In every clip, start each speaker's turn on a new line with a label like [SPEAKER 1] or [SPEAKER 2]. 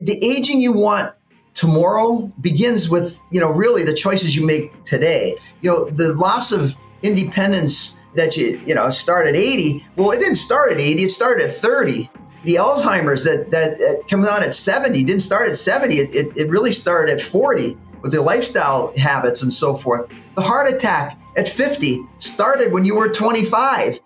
[SPEAKER 1] the aging you want tomorrow begins with, really the choices you make today. The loss of independence that start at 80. Well, it didn't start at 80, it started at 30. The Alzheimer's that comes on at 70 didn't start at 70. It really started at 40 with the lifestyle habits and so forth. The heart attack at 50 started when you were 25.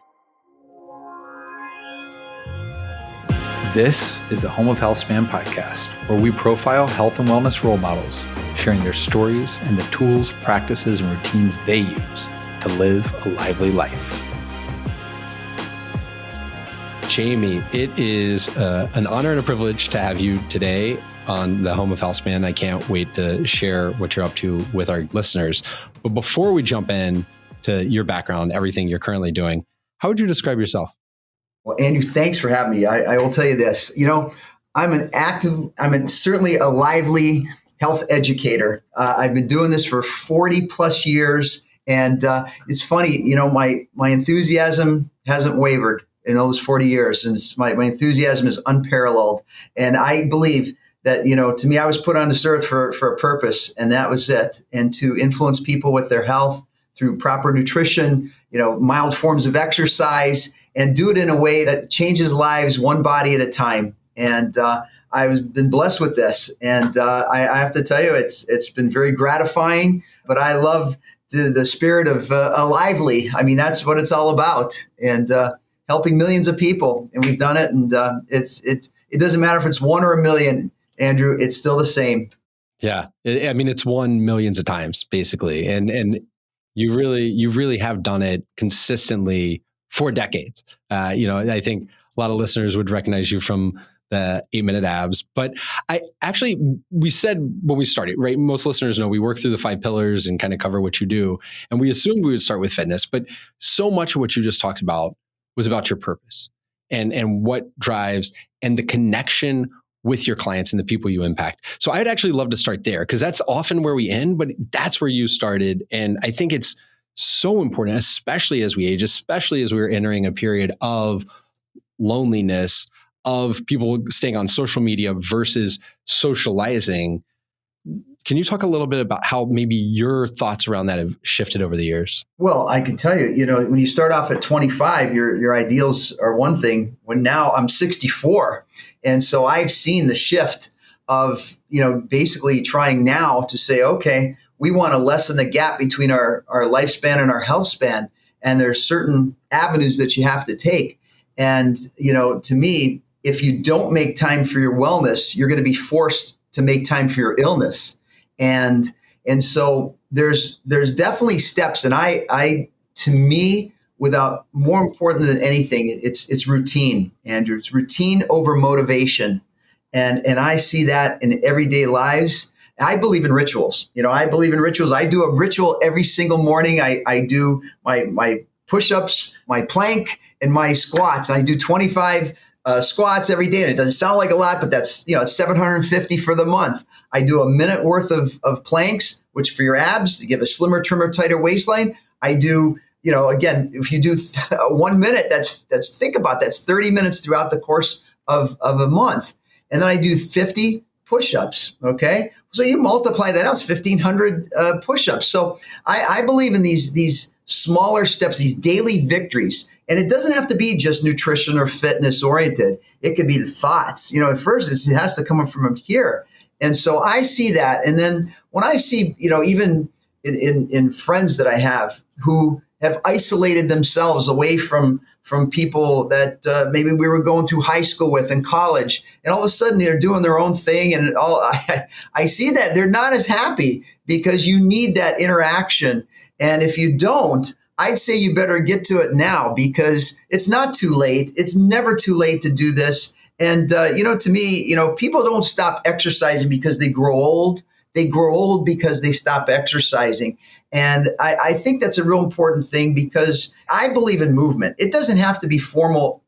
[SPEAKER 2] This is the Home of Healthspan podcast, where we profile health and wellness role models, sharing their stories and the tools, practices, and routines they use to live a lively life.
[SPEAKER 3] Jaime, it is an honor and a privilege to have you today on the Home of Healthspan. I can't wait to share what you're up to with our listeners. But before we jump in to your background, everything you're currently doing, how would you describe yourself?
[SPEAKER 1] Well, Andrew, thanks for having me. I will tell you this, I'm certainly a lively health educator. I've been doing this for 40 plus years. And it's funny, my enthusiasm hasn't wavered in those 40 years. And my enthusiasm is unparalleled. And I believe that, to me, I was put on this earth for a purpose, and that was it. And to influence people with their health through proper nutrition, mild forms of exercise, and do it in a way that changes lives one body at a time. And I've been blessed with this. And I have to tell you, it's been very gratifying, but I love the spirit of a lively. I mean, that's what it's all about. And helping millions of people. And we've done it. And it doesn't matter if it's one or a million, Andrew, it's still the same.
[SPEAKER 3] Yeah. It's won millions of times, basically. And you really have done it consistently for decades. I think a lot of listeners would recognize you from the 8-minute abs, but we said when we started, right? Most listeners know we work through the 5 pillars and kind of cover what you do. And we assumed we would start with fitness, but so much of what you just talked about was about your purpose and what drives and the connection with your clients and the people you impact. So I'd actually love to start there because that's often where we end, but that's where you started. And I think it's so important, especially as we age, especially as we're entering a period of loneliness, of people staying on social media versus socializing. Can you talk a little bit about how maybe your thoughts around that have shifted over the years?
[SPEAKER 1] Well, I can tell you, when you start off at 25, your ideals are one thing. When now I'm 64. And so I've seen the shift of, basically trying now to say, okay, we want to lessen the gap between our lifespan and our health span. And there's certain avenues that you have to take. And, to me, if you don't make time for your wellness, you're going to be forced to make time for your illness. And so there's definitely steps. And I to me, without more important than anything, it's routine, Andrew. It's routine over motivation. And I see that in everyday lives. I believe in rituals. I believe in rituals. I do a ritual every single morning. I do my push-ups, my plank, and my squats. I do 25 squats every day. And it doesn't sound like a lot, but that's, it's 750 for the month. I do a minute worth of planks, which for your abs, you give a slimmer, trimmer, tighter waistline. I do, again, if you do 1 minute, think about that's 30 minutes throughout the course of a month. And then I do 50 push-ups. Okay. So you multiply that out, it's 1,500 push-ups. So I believe in these smaller steps, these daily victories. And it doesn't have to be just nutrition or fitness oriented. It could be the thoughts. At first it has to come from here. And so I see that. And then when I see, even in friends that I have who have isolated themselves away from people that maybe we were going through high school with and college, and all of a sudden they're doing their own thing. And I see that they're not as happy because you need that interaction. And if you don't, I'd say you better get to it now because it's not too late. It's never too late to do this. And, to me, people don't stop exercising because they grow old. They grow old because they stop exercising. And I think that's a real important thing because I believe in movement. It doesn't have to be formal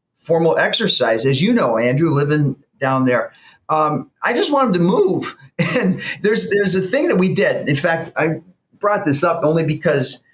[SPEAKER 1] exercise. As you know, Andrew, living down there, I just want them to move. And there's a thing that we did. In fact, I brought this up only because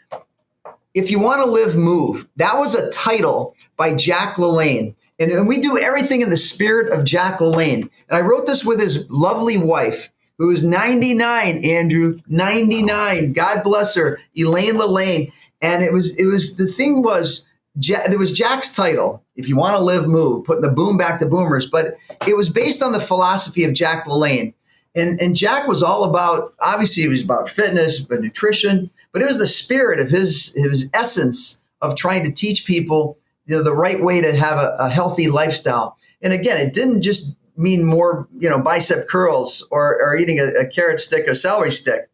[SPEAKER 1] if you want to live, move. That was a title by Jack LaLanne. And we do everything in the spirit of Jack LaLanne. And I wrote this with his lovely wife, who is 99, Andrew, 99. God bless her, Elaine LaLanne. And it was the thing was, there was Jack's title, If You Want to Live, Move, putting the boom back to boomers. But it was based on the philosophy of Jack LaLanne. And Jack was all about, obviously, it was about fitness, but nutrition, but it was the spirit of his essence of trying to teach people the right way to have a healthy lifestyle. And again, it didn't just mean more, bicep curls or eating a carrot stick, a celery stick.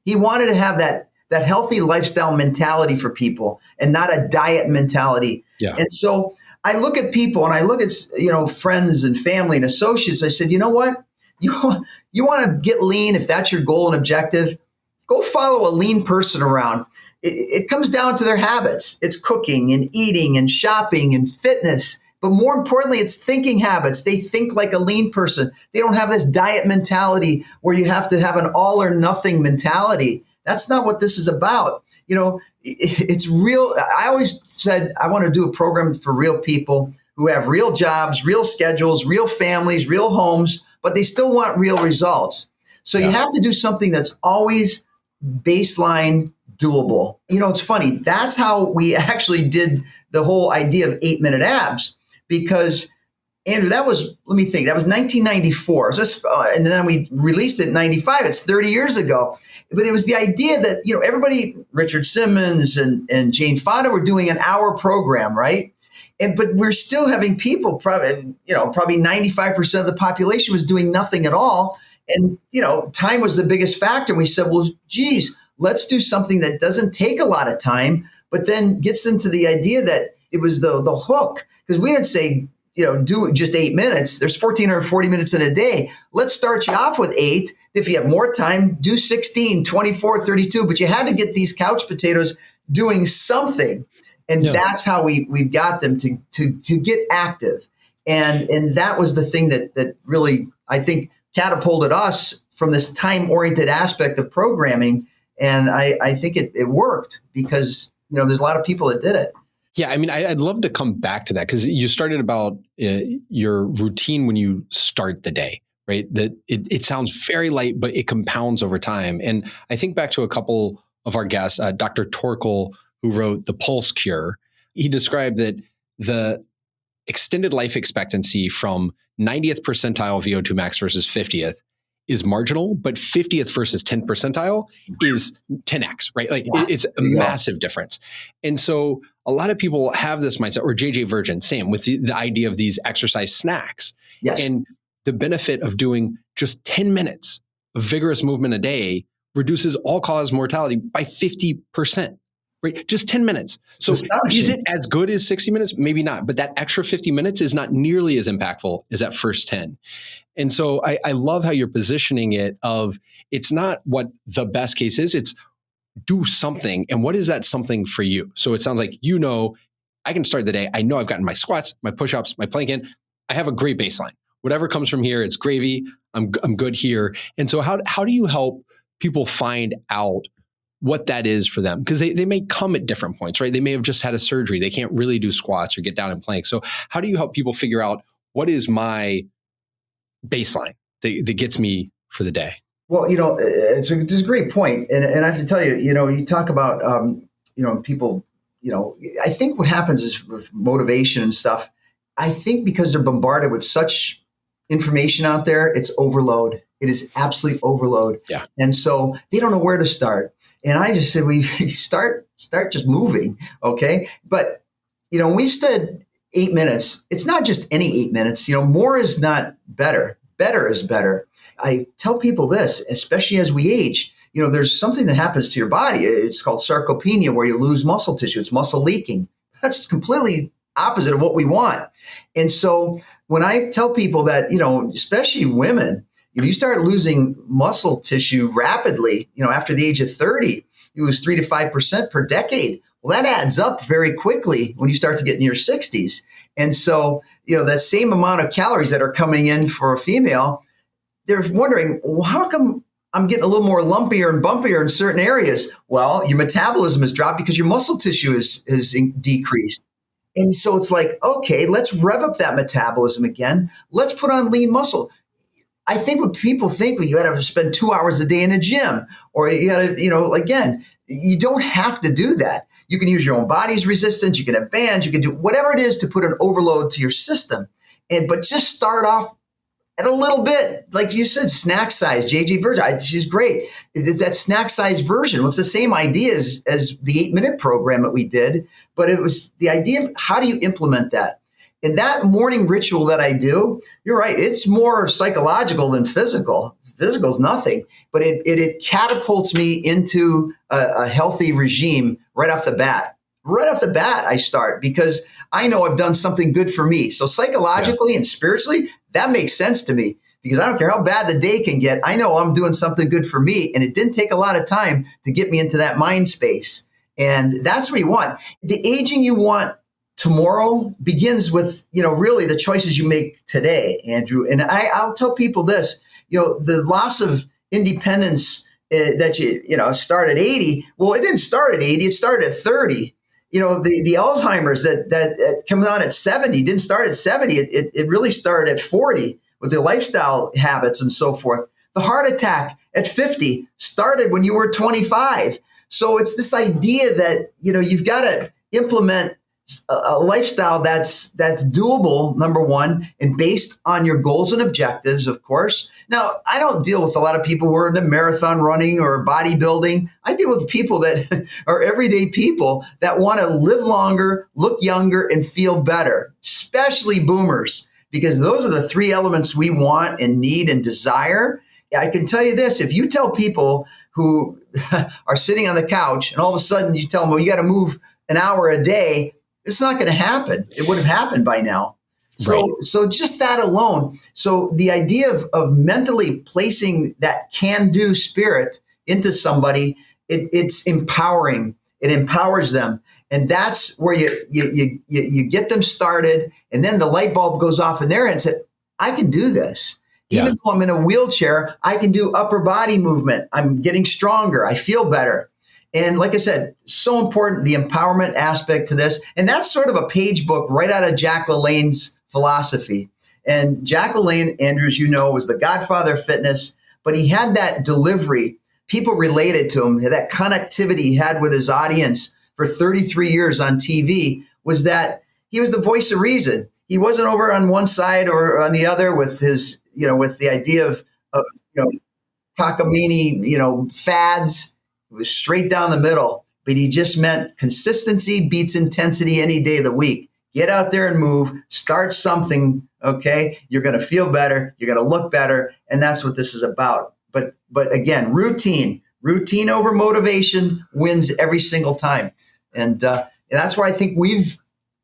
[SPEAKER 1] He wanted to have that healthy lifestyle mentality for people and not a diet mentality.
[SPEAKER 3] Yeah.
[SPEAKER 1] And so I look at people and I look at, friends and family and associates. I said, you know what? You want to get lean, if that's your goal and objective, go follow a lean person around. It comes down to their habits. It's cooking and eating and shopping and fitness. But more importantly, it's thinking habits. They think like a lean person. They don't have this diet mentality where you have to have an all or nothing mentality. That's not what this is about. It's real. I always said I want to do a program for real people who have real jobs, real schedules, real families, real homes, but they still want real results. So you have to do something that's always baseline doable. It's funny. That's how we actually did the whole idea of 8-minute abs, because Andrew, that was 1994. And then we released it in 95. It's 30 years ago. But it was the idea that, everybody, Richard Simmons and Jane Fonda were doing an hour program, right? But we're still having people, probably 95% of the population was doing nothing at all. And, time was the biggest factor. And we said, well, geez, let's do something that doesn't take a lot of time, but then gets into the idea that it was the hook. Because we didn't say, do just 8 minutes. There's 1,440 minutes in a day. Let's start you off with 8. If you have more time, do 16, 24, 32. But you had to get these couch potatoes doing something. And that's how we got them to get active. And that was the thing that really, I think, catapulted us from this time-oriented aspect of programming. And I think it worked because, there's a lot of people that did it.
[SPEAKER 3] Yeah, I mean, I'd love to come back to that because you started about your routine when you start the day, right? That it sounds very light, but it compounds over time. And I think back to a couple of our guests, Dr. Torkel, who wrote The Pulse Cure. He described that the extended life expectancy from 90th percentile VO2 max versus 50th is marginal, but 50th versus 10th percentile is 10x, right? Like it's a massive difference. And so a lot of people have this mindset, or JJ Virgin, same with the idea of these exercise snacks.
[SPEAKER 1] Yes.
[SPEAKER 3] And the benefit of doing just 10 minutes of vigorous movement a day reduces all-cause mortality by 50%. Right? Just 10 minutes. So is it as good as 60 minutes? Maybe not, but that extra 50 minutes is not nearly as impactful as that first 10. And so I love how you're positioning it of it's not what the best case is, it's do something. And what is that something for you? So it sounds like, I can start the day. I know I've gotten my squats, my push-ups, my plank in. I have a great baseline. Whatever comes from here, it's gravy. I'm good here. And so how do you help people find out what that is for them? Because they may come at different points, right? They may have just had a surgery. They can't really do squats or get down and plank. So how do you help people figure out what is my baseline that gets me for the day?
[SPEAKER 1] Well, it's a great point. And I have to tell you, you talk about, people, I think what happens is with motivation and stuff, I think because they're bombarded with such information out there, it's overload. It is absolute overload.
[SPEAKER 3] Yeah.
[SPEAKER 1] And so they don't know where to start. And I just said, we start just moving. Okay. But, when we said 8 minutes, it's not just any 8 minutes, more is not better. Better is better. I tell people this, especially as we age, there's something that happens to your body. It's called sarcopenia, where you lose muscle tissue. It's muscle leaking. That's completely opposite of what we want. And so when I tell people that, especially women, you start losing muscle tissue rapidly, after the age of 30, you lose 3 to 5% per decade. Well, that adds up very quickly when you start to get in your 60s. And so, that same amount of calories that are coming in for a female, they're wondering, well, how come I'm getting a little more lumpier and bumpier in certain areas? Well, your metabolism has dropped because your muscle tissue is decreased. And so it's like, okay, let's rev up that metabolism again. Let's put on lean muscle. I think what people think, well, you got to spend 2 hours a day in a gym, or you got to, again, you don't have to do that. You can use your own body's resistance. You can have bands. You can do whatever it is to put an overload to your system. But just start off at a little bit, like you said, snack size. JJ Virgin, she's great. It's that snack size version. Well, it's the same idea as the 8-minute program that we did, but it was the idea of how do you implement that? And that morning ritual that I do, you're right, it's more psychological than physical. Physical is nothing, but it catapults me into a healthy regime right off the bat. Right off the bat, I start because I know I've done something good for me. So psychologically and spiritually, that makes sense to me because I don't care how bad the day can get. I know I'm doing something good for me. And it didn't take a lot of time to get me into that mind space. And that's what you want. The aging you want tomorrow begins with, really the choices you make today, Andrew. And I'll tell people this, the loss of independence that you start at 80. Well, it didn't start at 80. It started at 30. The Alzheimer's that comes on at 70 didn't start at 70. It really started at 40 with the lifestyle habits and so forth. The heart attack at 50 started when you were 25. So it's this idea that, you've got to implement a lifestyle that's doable, number one, and based on your goals and objectives, of course. Now, I don't deal with a lot of people who are into marathon running or bodybuilding. I deal with people that are everyday people that want to live longer, look younger, and feel better, especially boomers, because those are the 3 elements we want and need and desire. I can tell you this, if you tell people who are sitting on the couch and all of a sudden you tell them, well, you got to move an hour a day, it's not going to happen. It would have happened by now. So just that alone. So the idea of mentally placing that can-do spirit into somebody, it's empowering. It empowers them. And that's where you get them started. And then the light bulb goes off in their head and said, I can do this. Even though I'm in a wheelchair, I can do upper body movement. I'm getting stronger. I feel better. And like I said, so important, the empowerment aspect to this. And that's sort of a page book right out of Jack LaLanne's philosophy. And Jack LaLanne, Andrew, as you know, was the godfather of fitness, but he had that delivery. People related to him, that connectivity he had with his audience for 33 years on TV was that he was the voice of reason. He wasn't over on one side or on the other with his, with the idea of cockamamie, fads. It was straight down the middle, but he just meant consistency beats intensity any day of the week. Get out there and move, start something, okay? You're going to feel better. You're going to look better. And that's what this is about. But again, routine over motivation wins every single time. And that's where I think we've,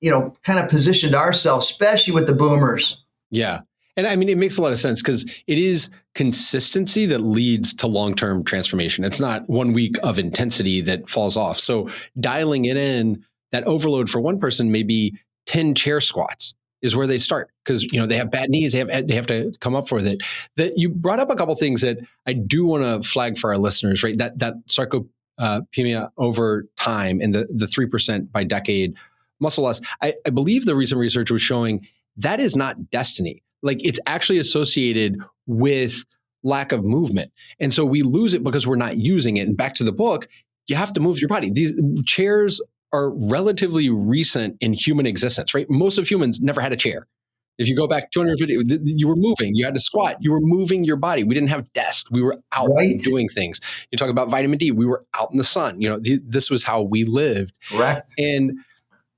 [SPEAKER 1] kind of positioned ourselves, especially with the boomers.
[SPEAKER 3] Yeah. And I mean, it makes a lot of sense because it is consistency that leads to long-term transformation. It's not 1 week of intensity that falls off. So dialing it in, that overload for one person may be 10 chair squats is where they start because, they have bad knees. They have to come up for it. That you brought up a couple of things that I do want to flag for our listeners, right? That sarcopenia over time and the 3% by decade muscle loss. I believe the recent research was showing that is not destiny. Like it's actually associated with lack of movement. And so we lose it because we're not using it. And back to the book, you have to move your body. These chairs are relatively recent in human existence, right? Most of humans never had a chair. If you go back 250, you were moving, you had to squat, you were moving your body. We didn't have desks. We were out doing things. You talk about vitamin D, we were out in the sun. This was how we lived.
[SPEAKER 1] Correct.
[SPEAKER 3] And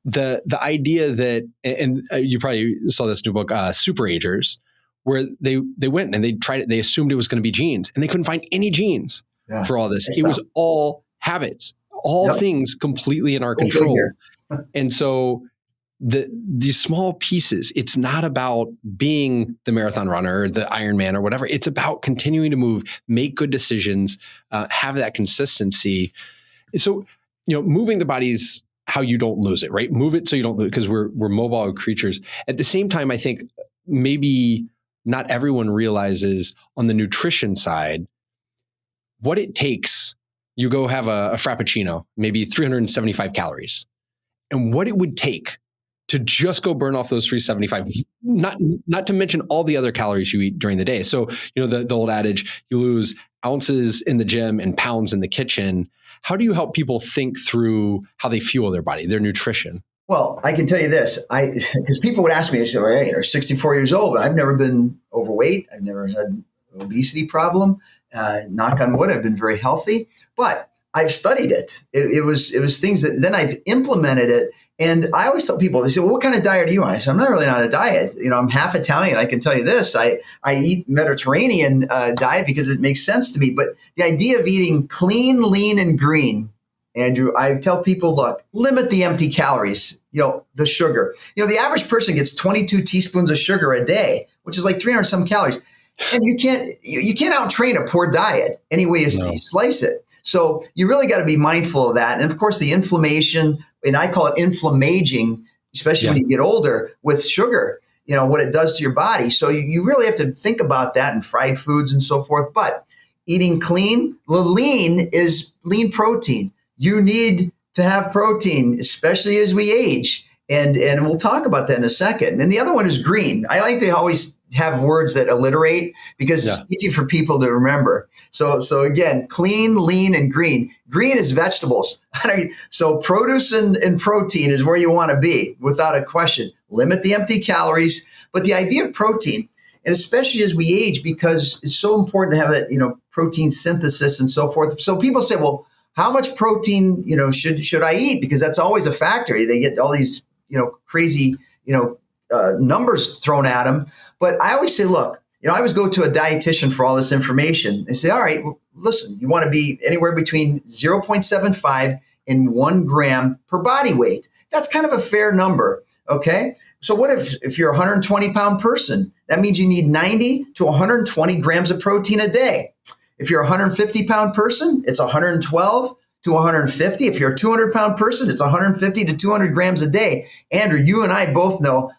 [SPEAKER 3] the idea that, and you probably saw this new book, Super Agers, where they went and they tried it. They assumed it was going to be genes and they couldn't find any genes for all this. It was all habits, all things completely in our control. And so these small pieces, it's not about being the marathon runner or the Ironman or whatever. It's about continuing to move, make good decisions, have that consistency. So, moving the body's how you don't lose it, right? Move it so you don't lose it because we're mobile creatures. At the same time, I think maybe not everyone realizes on the nutrition side what it takes. You go have a Frappuccino, maybe 375 calories, and what it would take to just go burn off those 375, not to mention all the other calories you eat during the day. So, the old adage, you lose ounces in the gym and pounds in the kitchen. How do you help people think through how they fuel their body, their nutrition?
[SPEAKER 1] Well, I can tell you this, because people would ask me, I say, well, hey, you're 64 years old, but I've never been overweight. I've never had an obesity problem. Knock on wood, I've been very healthy, but I've studied it. It was things that then I've implemented it. And I always tell people, they say, well, what kind of diet are you on? I say, I'm not really on a diet. I'm half Italian. I can tell you this. I eat Mediterranean diet because it makes sense to me. But the idea of eating clean, lean, and green, Andrew, I tell people, look, limit the empty calories, the sugar. The average person gets 22 teaspoons of sugar a day, which is like 300 some calories. And you can't out-train a poor diet any way you slice it. So you really got to be mindful of that. And of course, the inflammation, and I call it inflammaging, especially when you get older with sugar, what it does to your body. So you really have to think about that and fried foods and so forth. But eating clean, lean is lean protein. You need to have protein, especially as we age. And we'll talk about that in a second. And the other one is green. I like to always have words that alliterate because it's easy for people to remember. So again, clean, lean, and green. Green is vegetables. So produce and protein is where you want to be without a question. Limit the empty calories. But the idea of protein, and especially as we age, because it's so important to have that, protein synthesis and so forth. So people say, well, how much protein, should I eat? Because that's always a factor. They get all these, crazy, numbers thrown at them. But I always say, look, I always go to a dietitian for all this information. They say, all right, well, listen, you want to be anywhere between 0.75 and 1 gram per body weight. That's kind of a fair number. Okay. So what if you're a 120 pound person? That means you need 90 to 120 grams of protein a day. If you're a 150 pound person, it's 112 to 150. If you're a 200 pound person, it's 150 to 200 grams a day. Andrew, you and I both know,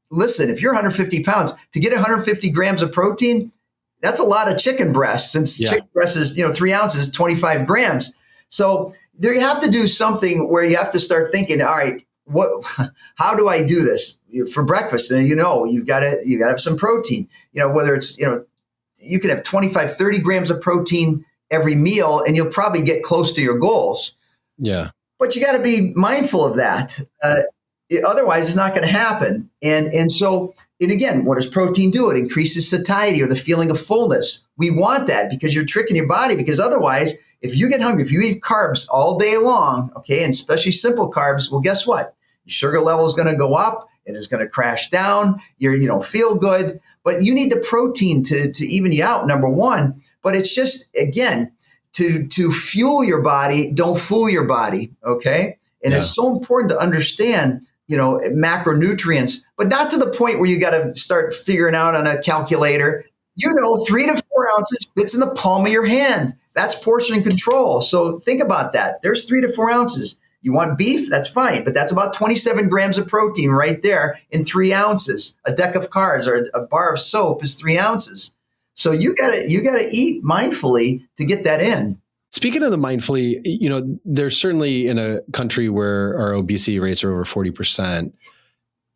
[SPEAKER 1] listen, if you're 150 pounds, to get 150 grams of protein, that's a lot of chicken breast. Since chicken breast is, 3 ounces, 25 grams. So there you have to do something where you have to start thinking, all right, how do I do this for breakfast? And you've got to have some protein, whether it's, you can have 25, 30 grams of protein every meal, and you'll probably get close to your goals.
[SPEAKER 3] Yeah.
[SPEAKER 1] But you got to be mindful of that. Otherwise, it's not going to happen. And so, again, what does protein do? It increases satiety or the feeling of fullness. We want that because you're tricking your body, because otherwise, if you get hungry, if you eat carbs all day long, okay, and especially simple carbs, well, guess what? Your sugar level is going to go up. It is going to crash down. You don't feel good. But you need the protein to even you out, number one. But it's just, again, to fuel your body, don't fool your body, okay? And it's so important to understand, macronutrients, but not to the point where you got to start figuring out on a calculator. 3 to 4 ounces fits in the palm of your hand. That's portion control. So think about that. There's 3 to 4 ounces. You want beef? That's fine. But that's about 27 grams of protein right there in 3 ounces. A deck of cards or a bar of soap is 3 ounces. So you gotta eat mindfully to get that in.
[SPEAKER 3] Speaking of the mindfully, there's certainly in a country where our obesity rates are over 40%.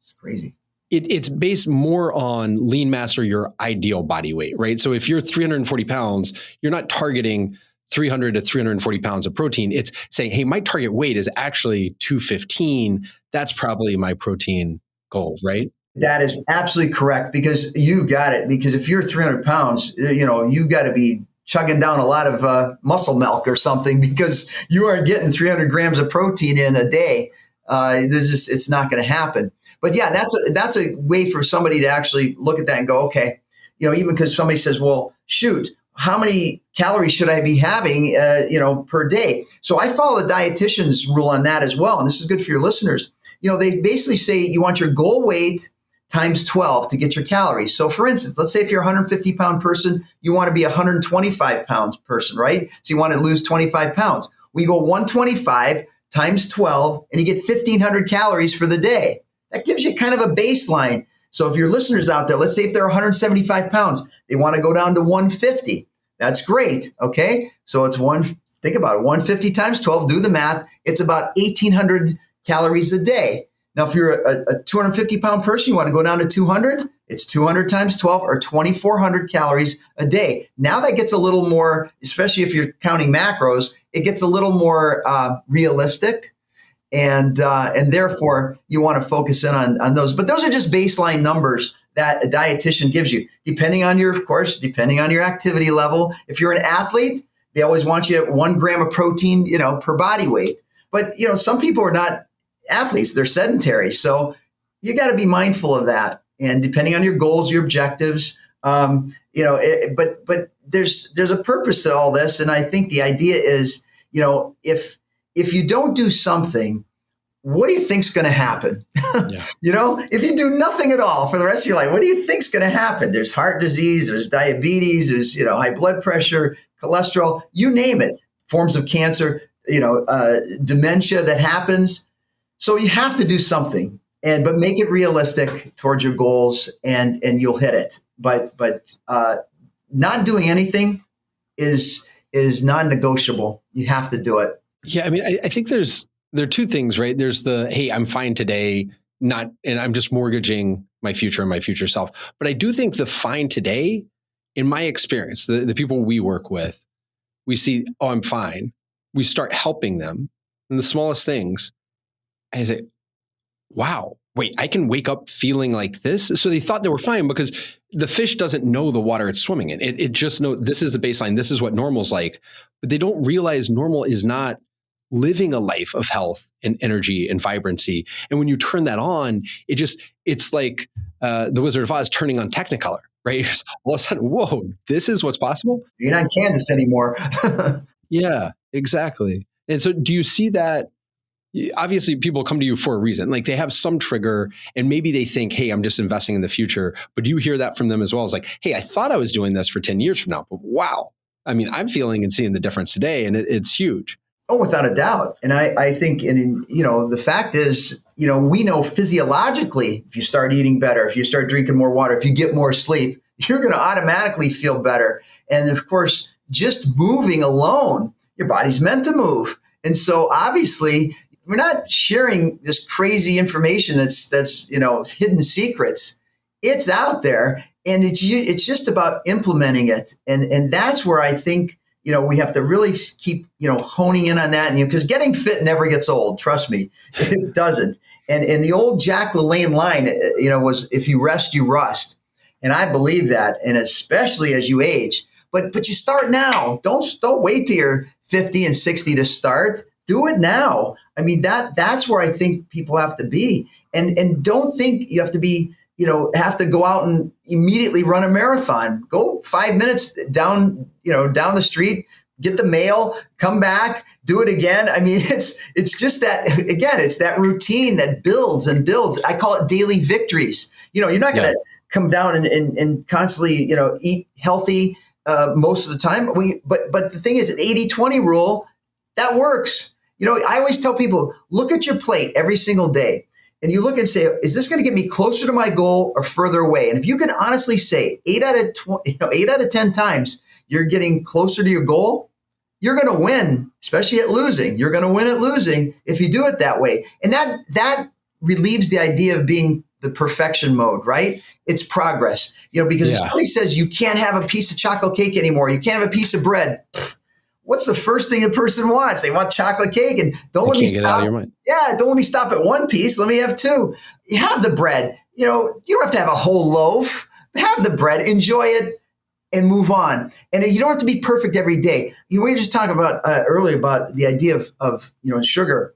[SPEAKER 1] It's crazy.
[SPEAKER 3] It's based more on lean mass or your ideal body weight, right? So if you're 340 pounds, you're not targeting 300 to 340 pounds of protein. It's saying, hey, my target weight is actually 215. That's probably my protein goal, right?
[SPEAKER 1] That is absolutely correct, because you got it. Because if you're 300 pounds, you got to be chugging down a lot of muscle milk or something, because you aren't getting 300 grams of protein in a day. It's not going to happen. But yeah, that's a way for somebody to actually look at that and go, okay, even because somebody says, well, shoot, how many calories should I be having, per day? So I follow the dietitian's rule on that as well. And this is good for your listeners. They basically say you want your goal weight times 12 to get your calories. So for instance, let's say if you're a 150 pound person, you want to be a 125 pounds person, right? So you want to lose 25 pounds. We go 125 times 12 and you get 1,500 calories for the day. That gives you kind of a baseline. So if your listeners out there, let's say if they're 175 pounds, they want to go down to 150. That's great. Okay. So it's think about it, 150 times 12, do the math. It's about 1,800 calories a day. Now, if you're a 250 pound person, you want to go down to 200, it's 200 times 12 or 2,400 calories a day. Now that gets a little more, especially if you're counting macros, it gets a little more realistic. And therefore, you want to focus in on those. But those are just baseline numbers that a dietitian gives you, depending on your activity level. If you're an athlete, they always want you at 1 gram of protein, per body weight. But, some people are not athletes, they're sedentary. So you got to be mindful of that. And depending on your goals, your objectives, but there's a purpose to all this. And I think the idea is, if you don't do something, what do you think's going to happen? Yeah. If you do nothing at all for the rest of your life, what do you think's going to happen? There's heart disease, there's diabetes, there's, high blood pressure, cholesterol, you name it, forms of cancer, dementia that happens. So you have to do something, but make it realistic towards your goals, and you'll hit it. But not doing anything is non-negotiable. You have to do it.
[SPEAKER 3] Yeah, I mean, I think there are two things, right? There's the, hey, I'm fine today, and I'm just mortgaging my future and my future self. But I do think the fine today, in my experience, the people we work with, we see, oh, I'm fine. We start helping them in the smallest things. I say, wow, wait, I can wake up feeling like this? So they thought they were fine because the fish doesn't know the water it's swimming in. It just knows this is the baseline. This is what normal's like. But they don't realize normal is not living a life of health and energy and vibrancy. And when you turn that on, it's like the Wizard of Oz turning on Technicolor, right? All of a sudden, whoa, this is what's possible?
[SPEAKER 1] You're not in Kansas anymore.
[SPEAKER 3] Yeah, exactly. And so do you see that? Obviously, people come to you for a reason. Like they have some trigger and maybe they think, hey, I'm just investing in the future. But do you hear that from them as well? It's like, hey, I thought I was doing this for 10 years from now, but wow. I mean, I'm feeling and seeing the difference today, and it's huge.
[SPEAKER 1] Oh, without a doubt. And I think, the fact is, we know physiologically, if you start eating better, if you start drinking more water, if you get more sleep, you're going to automatically feel better. And of course, just moving alone, your body's meant to move. And so obviously, we're not sharing this crazy information that's hidden secrets. It's out there, and it's just about implementing it. And that's where I think, we have to really keep, honing in on that. And because getting fit never gets old. Trust me, it doesn't. And the old Jack LaLanne line, was if you rest, you rust. And I believe that. And especially as you age, but you start now. Don't wait till you're 50 and 60 to start. Do it now. I mean, that's where I think people have to be. And don't think you have to be, have to go out and immediately run a marathon. Go 5 minutes down the street, get the mail, come back, do it again. I mean, it's just that, again, it's that routine that builds and builds. I call it daily victories. You're not going to come down and constantly, eat healthy most of the time. But the thing is, an 80-20 rule, that works. I always tell people, look at your plate every single day. And you look and say, is this going to get me closer to my goal or further away? And if you can honestly say 8 out of 10 times you're getting closer to your goal, you're going to win, especially at losing. You're going to win at losing if you do it that way. And that relieves the idea of being the perfection mode, right? It's progress. Because if somebody says you can't have a piece of chocolate cake anymore, you can't have a piece of bread. What's the first thing a person wants? They want chocolate cake, and don't let me stop. Yeah, don't let me stop at one piece. Let me have two. You have the bread. You don't have to have a whole loaf. Have the bread, enjoy it, and move on. And you don't have to be perfect every day. We were just talking about earlier about the idea of sugar.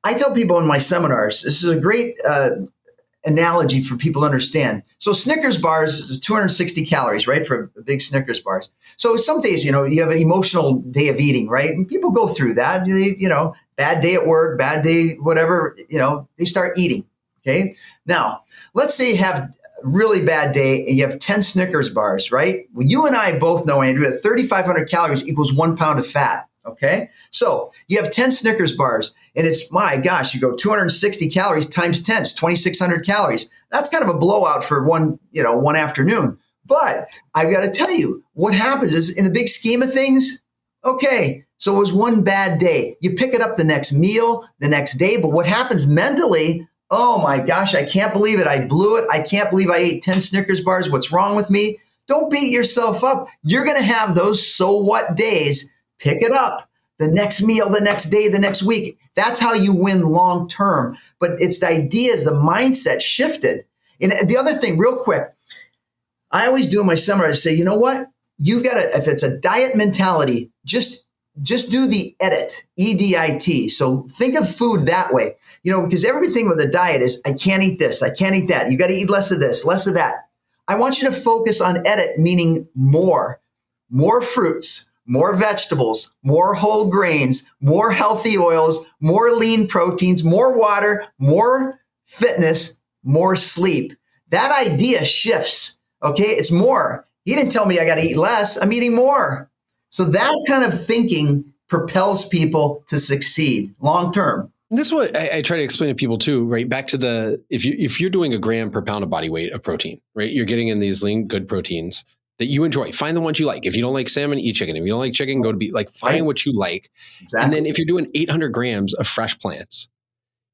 [SPEAKER 1] I tell people in my seminars, this is a great analogy for people to understand. So Snickers bars is 260 calories, right? For big Snickers bars. So some days, you have an emotional day of eating, right? And people go through that, bad day at work, bad day, whatever, they start eating. Okay. Now, let's say you have a really bad day and you have 10 Snickers bars, right? Well, you and I both know, Andrew, that 3,500 calories equals 1 pound of fat. Okay. So you have 10 Snickers bars and it's, my gosh, you go 260 calories times 10, it's 2,600 calories. That's kind of a blowout for one afternoon. But I've got to tell you, what happens is in the big scheme of things, okay, so it was one bad day. You pick it up the next meal, the next day. But what happens mentally, Oh my gosh, I can't believe it. I blew it. I can't believe I ate 10 Snickers bars. What's wrong with me? Don't beat yourself up. You're going to have those so what days. Pick it up. The next meal, the next day, the next week. That's how you win long term. But it's the idea, is the mindset shifted. And the other thing, real quick, I always do in my seminar, I say, you know what? You've got to, if it's a diet mentality, just do the edit, EDIT. So think of food that way, because everything with a diet is, I can't eat this, I can't eat that. You got to eat less of this, less of that. I want you to focus on edit, meaning more fruits, more vegetables, more whole grains, more healthy oils, more lean proteins, more water, more fitness, more sleep. That idea shifts. Okay. It's more. He didn't tell me I got to eat less. I'm eating more. So that kind of thinking propels people to succeed long term.
[SPEAKER 3] And this is what I try to explain to people too, right? Back to if you're doing a gram per pound of body weight of protein, right? You're getting in these lean, good proteins that you enjoy. Find the ones you like. If you don't like salmon, eat chicken. If you don't like chicken, go to beef. Like find what you like. Exactly. And then if you're doing 800 grams of fresh plants,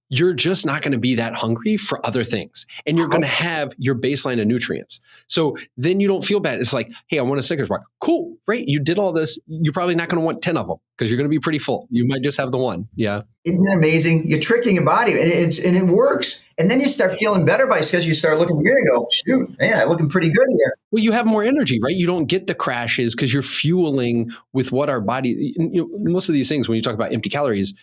[SPEAKER 3] you're just not going to be that hungry for other things. And you're going to have your baseline of nutrients. So then you don't feel bad. It's like, hey, I want a Snickers bar. Cool, great. You did all this. You're probably not going to want 10 of them because you're going to be pretty full. You might just have the one. Yeah.
[SPEAKER 1] Isn't that amazing? You're tricking your body and it works. And then you start feeling better because you start looking here and go, shoot, man, I'm looking pretty good here.
[SPEAKER 3] Well, you have more energy, right? You don't get the crashes because you're fueling with what our body, most of these things, when you talk about empty calories,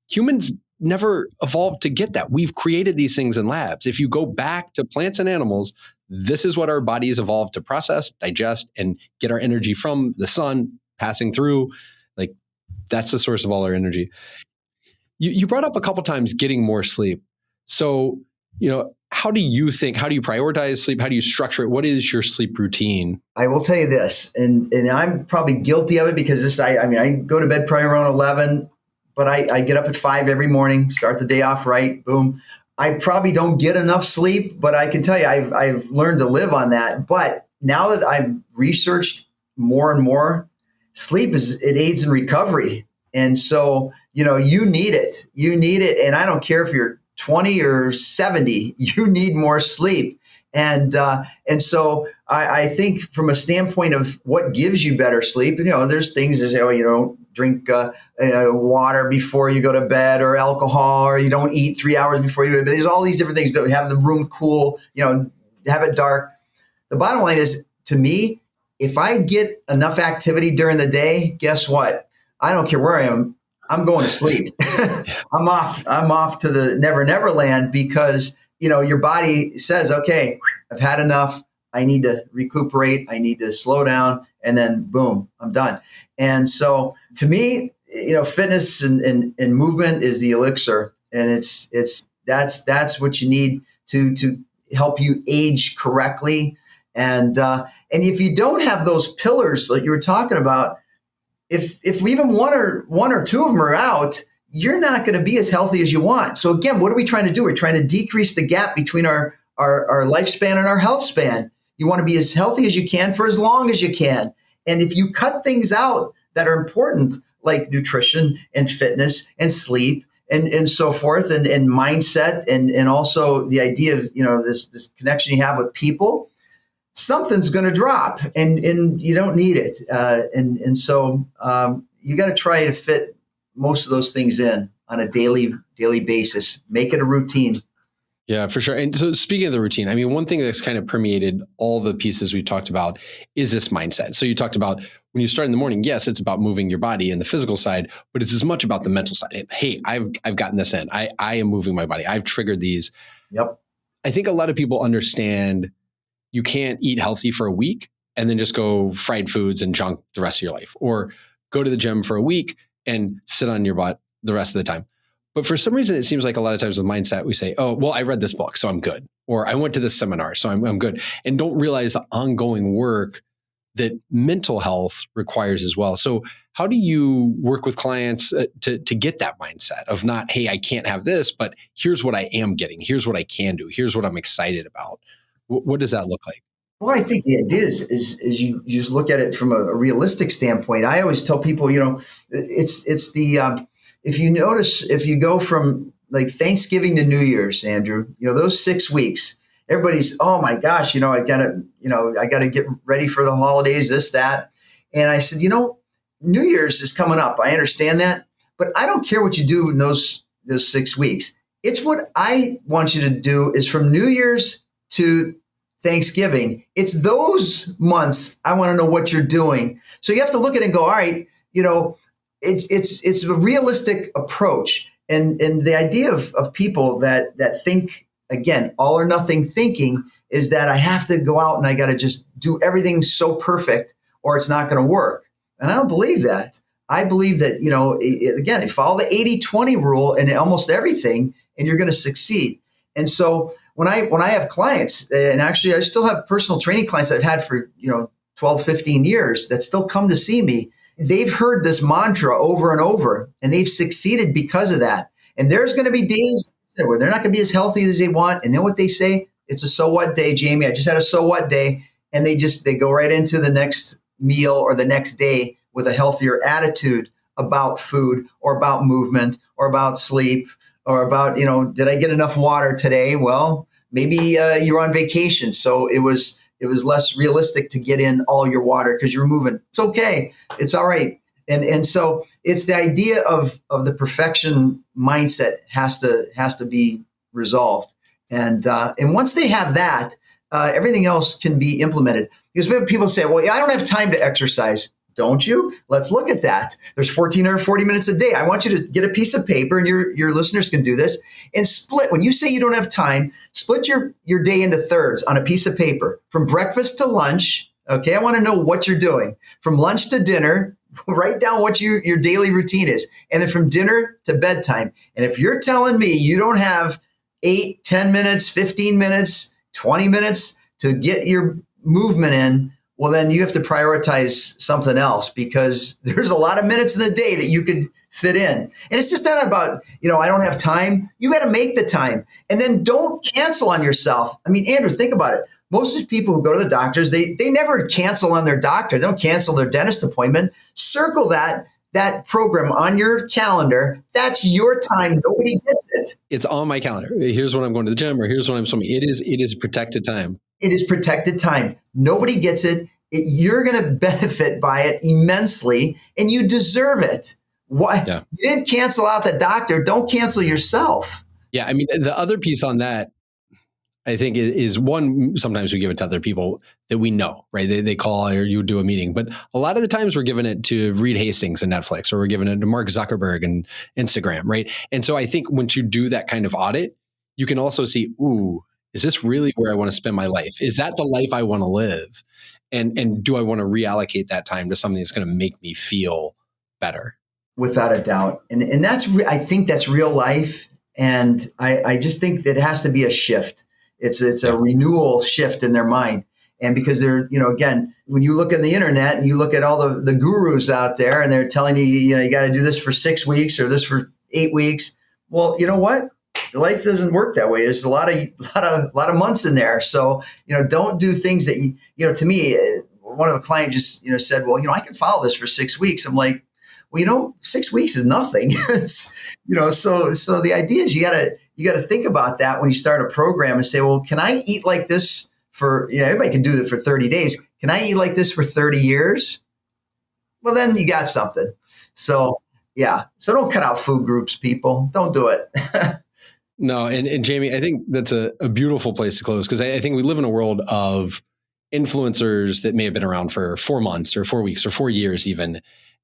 [SPEAKER 3] humans never evolved to get that. We've created these things in labs. If you go back to plants and animals, this is what our bodies evolved to process, digest, and get our energy from the sun passing through. Like that's the source of all our energy. You brought up a couple times getting more sleep. So, how do you prioritize sleep? How do you structure it? What is your sleep routine?
[SPEAKER 1] I will tell you this, and I'm probably guilty of it because I go to bed probably around 11. But I get up at 5 every morning, start the day off right, boom. I probably don't get enough sleep, but I can tell you I've learned to live on that. But now that I've researched more and more, sleep it aids in recovery. And so, you need it. You need it. And I don't care if you're 20 or 70, you need more sleep. And so I think from a standpoint of what gives you better sleep, there's things that say, you don't drink water before you go to bed or alcohol, or you don't eat 3 hours before you go to bed. There's all these different things that have the room cool, have it dark. The bottom line is, to me, if I get enough activity during the day, guess what? I don't care where I am. I'm going to sleep. I'm off to the never land because your body says, okay, I've had enough. I need to recuperate. I need to slow down. And then boom, I'm done. And so to me, fitness and movement is the elixir. And that's what you need to help you age correctly. And if you don't have those pillars that you were talking about, if even one or two of them are out, you're not going to be as healthy as you want. So again, what are we trying to do? We're trying to decrease the gap between our lifespan and our health span. You want to be as healthy as you can for as long as you can. And if you cut things out that are important, like nutrition and fitness and sleep and so forth, and mindset, and also the idea of, this connection you have with people, something's going to drop and you don't need it. So you got to try to fit most of those things in on a daily basis. Make it a routine.
[SPEAKER 3] Yeah, for sure. And so speaking of the routine, one thing that's kind of permeated all the pieces we talked about is this mindset. So you talked about when you start in the morning, yes, it's about moving your body and the physical side, but it's as much about the mental side. Hey, I've gotten this in. I am moving my body. I've triggered these.
[SPEAKER 1] Yep.
[SPEAKER 3] I think a lot of people understand you can't eat healthy for a week and then just go fried foods and junk the rest of your life, or go to the gym for a week and sit on your butt the rest of the time. But for some reason, it seems like a lot of times with mindset, we say, oh, well, I read this book, so I'm good. Or I went to this seminar, so I'm good. And don't realize the ongoing work that mental health requires as well. So how do you work with clients to get that mindset of not, hey, I can't have this, but here's what I am getting. Here's what I can do. Here's what I'm excited about. What does that look like?
[SPEAKER 1] Well, I think the idea is you just look at it from a realistic standpoint. I always tell people, it's the if you notice, if you go from like Thanksgiving to New Year's, Andrew, those 6 weeks, everybody's, oh my gosh, I gotta get ready for the holidays, this, that. And I said, New Year's is coming up. I understand that, but I don't care what you do in those 6 weeks. It's what I want you to do is from New Year's to Thanksgiving. It's those months I want to know what you're doing. So you have to look at it and go, all right, it's a realistic approach. And the idea of people that think, again, all or nothing thinking is that I have to go out and I got to just do everything so perfect or it's not going to work. And I don't believe that. I believe that, again, you follow the 80-20 rule in almost everything and you're going to succeed. And so when I have clients, and actually I still have personal training clients that I've had for, 12, 15 years that still come to see me, they've heard this mantra over and over and they've succeeded because of that. And there's going to be days where they're not going to be as healthy as they want. And then what they say, it's a so what day, Jamie. I just had a so what day. And they go right into the next meal or the next day with a healthier attitude about food or about movement or about sleep or about, did I get enough water today? Well, maybe you were on vacation. So it was less realistic to get in all your water because you're moving. It's okay. It's all right. And so it's the idea of the perfection mindset has to be resolved. And once they have that, everything else can be implemented. Because we have people say, well, I don't have time to exercise. Don't you? Let's look at that. There's 1,440 minutes a day. I want you to get a piece of paper, and your listeners can do this, and split. When you say you don't have time, split your day into thirds on a piece of paper. From breakfast to lunch, okay, I want to know what you're doing. From lunch to dinner, write down what your daily routine is. And then from dinner to bedtime. And if you're telling me you don't have 8, 10 minutes, 15 minutes, 20 minutes to get your movement in, well, then you have to prioritize something else because there's a lot of minutes in the day that you could fit in. And it's just not about, I don't have time. You got to make the time. And then don't cancel on yourself. I mean, Andrew, think about it. Most of these people who go to the doctors, they never cancel on their doctor. They don't cancel their dentist appointment. Circle that program on your calendar. That's your time. Nobody gets it.
[SPEAKER 3] It's on my calendar. Here's when I'm going to the gym or here's when I'm swimming. It is protected time.
[SPEAKER 1] It is protected time. Nobody gets it. You're going to benefit by it immensely, and you deserve it. Why? Yeah. You didn't cancel out the doctor. Don't cancel yourself.
[SPEAKER 3] Yeah. I mean, the other piece on that, I think, is one, sometimes we give it to other people that we know, right? They call or you do a meeting. But a lot of the times we're giving it to Reed Hastings and Netflix, or we're giving it to Mark Zuckerberg and Instagram, right? And so I think once you do that kind of audit, you can also see, ooh, is this really where I want to spend my life? Is that the life I want to live? And do I want to reallocate that time to something that's going to make me feel better?
[SPEAKER 1] Without a doubt. And that's, I think that's real life. And I just think that it has to be a shift. It's a renewal shift in their mind. And because they're, again, when you look at the internet and you look at all the gurus out there and they're telling you, you got to do this for 6 weeks or this for 8 weeks. Well, you know what? Life doesn't work that way. There's a lot of months in there. So, don't do things that to me, one of the clients just, said, well, I can follow this for 6 weeks. I'm like, well, 6 weeks is nothing. It's, so the idea is you gotta think about that when you start a program and say, well, can I eat like this for, everybody can do it for 30 days. Can I eat like this for 30 years? Well, then you got something. So yeah. So don't cut out food groups, people. Don't do it.
[SPEAKER 3] No. And Jamie, I think that's a beautiful place to close because I think we live in a world of influencers that may have been around for 4 months or 4 weeks or 4 years even.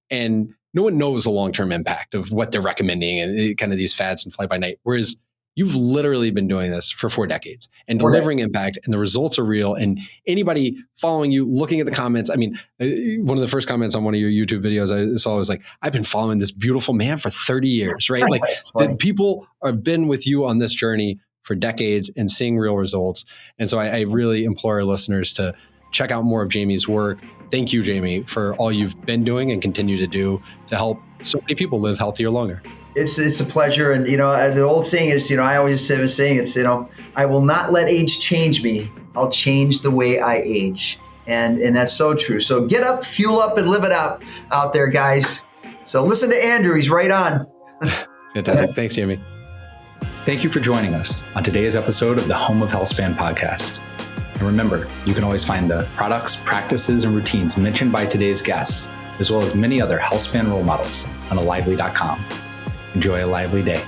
[SPEAKER 3] And no one knows the long-term impact of what they're recommending and kind of these fads and fly by night. Whereas you've literally been doing this for 4 decades and delivering impact, and the results are real. And anybody following you, looking at the comments, I mean, one of the first comments on one of your YouTube videos I saw was like, I've been following this beautiful man for 30 years, right? Like the people have been with you on this journey for decades and seeing real results. And so I really implore our listeners to check out more of Jamie's work. Thank you, Jamie, for all you've been doing and continue to do to help so many people live healthier longer.
[SPEAKER 1] It's a pleasure. And, the old saying is, I always have a saying, it's, I will not let age change me. I'll change the way I age. And that's so true. So get up, fuel up, and live it out there, guys. So listen to Andrew. He's right on.
[SPEAKER 3] Fantastic. Thanks, Jamie.
[SPEAKER 2] Thank you for joining us on today's episode of the Home of Healthspan podcast. And remember, you can always find the products, practices, and routines mentioned by today's guests, as well as many other Healthspan role models on alively.com. Enjoy a lively day.